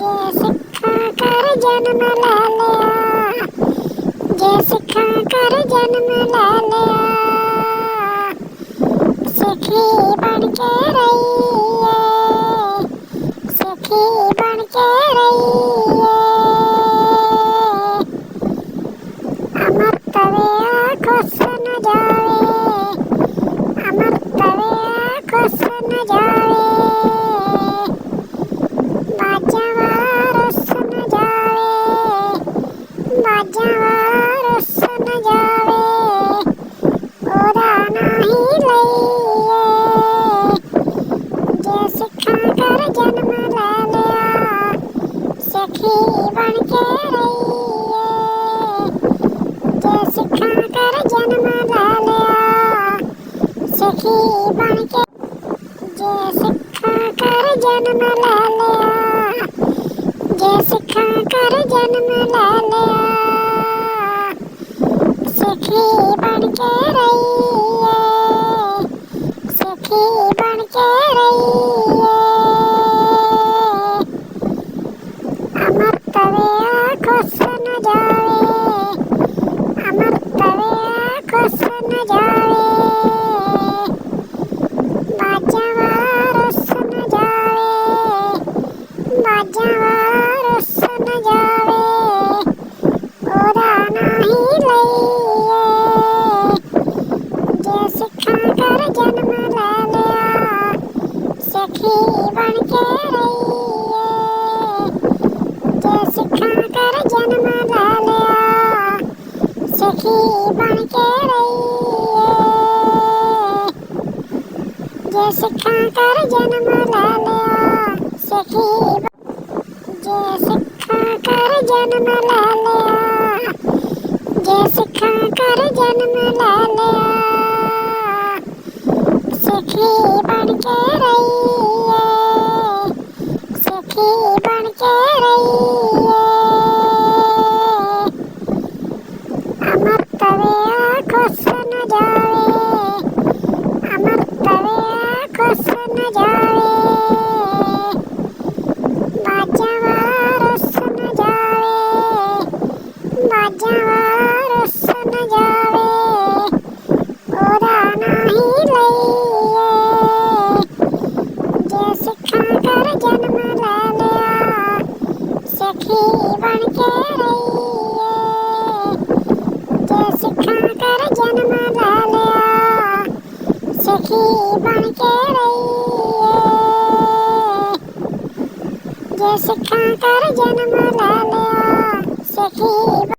ਜੇ ਸਿੱਖਾਂ ਕਰ ਜਨਮ ਲੈ ਲਿਆ, ਜੇ ਸਿੱਖਾਂ ਕਰ ਜਨਮ ਲੈ ਲਿਆ, ਸਿੱਖੀ ਬਣ ਕੇ ਰਹੀਏ, ਸਿੱਖੀ ਬਣ ਕੇ ਰਹੀਏ। ਅੰਮ੍ਰਿਤ ਵੇਲਾ ਖੁੱਸ ਨਾ ਜਾਵੇ, ਅੰਮ੍ਰਿਤ ਵੇਲਾ ਖੁੱਸ ਨਾ ਜਾਵੇ, ਬਾਜਾਂ ਵਾਲਾ ਰੁੱਸ ਨਾ ਜਾਵੇ, ਬਾਜਾਂ ਵਾਲਾ ਰੁੱਸ ਨਾ ਜਾਵੇ, ਉਹਦਾ ਨਾਂ ਹੀ ਲਈਏ। ਜੇ ਸਿੱਖਾਂ ਕਰ ਜਨਮ ਲੈ ਲਿਆ, ਸਿੱਖੀ ਬਣ ਕੇ ਰਹੀਏ। ਜੇ ਸਿੱਖਾਂ ਕਰ ਜਨਮ ਲੈ ਲਿਆ, ਸਿੱਖੀ ਬਣ ਕੇ, ਜੇ ਸਿੱਖਾਂ ਕਰ ਜਨਮ ਲੈ ਲਿਆ, ਜੇ ਸਿੱਖਾਂ ਕਰ ਜਨਮ ਲੈ ਲਿਆ, ਸਿੱਖੀ ਬਣ ਕੇ ਰਹੀਏ, ਸਿੱਖੀ ਬਣ ਕੇ ਰਹੀਏ। ਅੰਮ੍ਰਿਤ ਵੇਲਾ ਖੁੱਸ ਨਾ ਜਾਵੇ, ਅੰਮ੍ਰਿਤ ਵੇਲਾ ਖੁੱਸ ਨਾ ਜਾਵੇ, ਬਾਜਾਂ ਵਾਲਾ ਰੁੱਸ ਨਾ ਜਾਵੇ, ਬਾਜਾਂ ਵਾਲਾ ਰੁੱਸ ਨਾ ਜਾਵੇ, ਉਹਦਾ ਨਾਂ ਹੀ ਲਈਏ। ਜੇ ਸਿੱਖਾਂ ਕਰ ਜਨਮ ਲੈ ਲਿਆ, ਸਿੱਖੀ ਬਣ ਕੇ ਰਹੀਏ। ਜੇ ਸਿੱਖਾਂ ਕਰ ਜਨਮ ਲੈ ਲਿਆ, ਸਿੱਖੀ ਬਣ ਕੇ ਰਹੀਏ। ਜੇ ਸਿੱਖਾਂ ਕਰ ਜਨਮ ਲੈ ਲਿਆ, ਸਿੱਖੀ, ਜੇ ਸਿੱਖਾਂ ਕਰ ਜਨਮ ਲੈ ਲਿਆ, ਜੇ ਸਿੱਖਾਂ ਕਰ ਜਨਮ ਲੈ ਲਿਆ, ਸਿੱਖੀ ਬਣ ਕੇ ਰਹੀਏ, ਸਿੱਖੀ ਬਣ ਕੇ ਰਹੀਏ। ਅੰਮ੍ਰਿਤ ਵੇਲਾ ਖੁੱਸ ਨਾ ਜਾਵੇ, ਅੰਮ੍ਰਿਤ ਵੇਲਾ ਖੁੱਸ ਨਾ ਜਾਵੇ, ਬਾਜਾਂ ਵਾਲਾ ਰੁੱਸ ਨਾ ਜਾਵੇ, ਬਾਜਾਂ ਵਾਲਾ ਰੁੱਸ ਨਾ ਜਾਵੇ, ਉਹਦਾ ਨਾਂ ਹੀ ਲਈਏ। ਜੇ ਸਿੱਖਾਂ ਕਰ ਜਨਮ ਲੈ ਲਿਆ, ਸਿੱਖੀ ਬਣ ਕੇ ਰਹੀਏ। ਜੇ ਸਿੱਖਾਂ ਕਰ ਜਨਮ ਲੈ ਲਿਆ, ਸਿੱਖੀ ਬਣ ਕੇ ਰਹੀਏ। ਜੇ ਸਿੱਖਾਂ ਕਰ ਜਨਮ ਲੈ ਲਿਆ,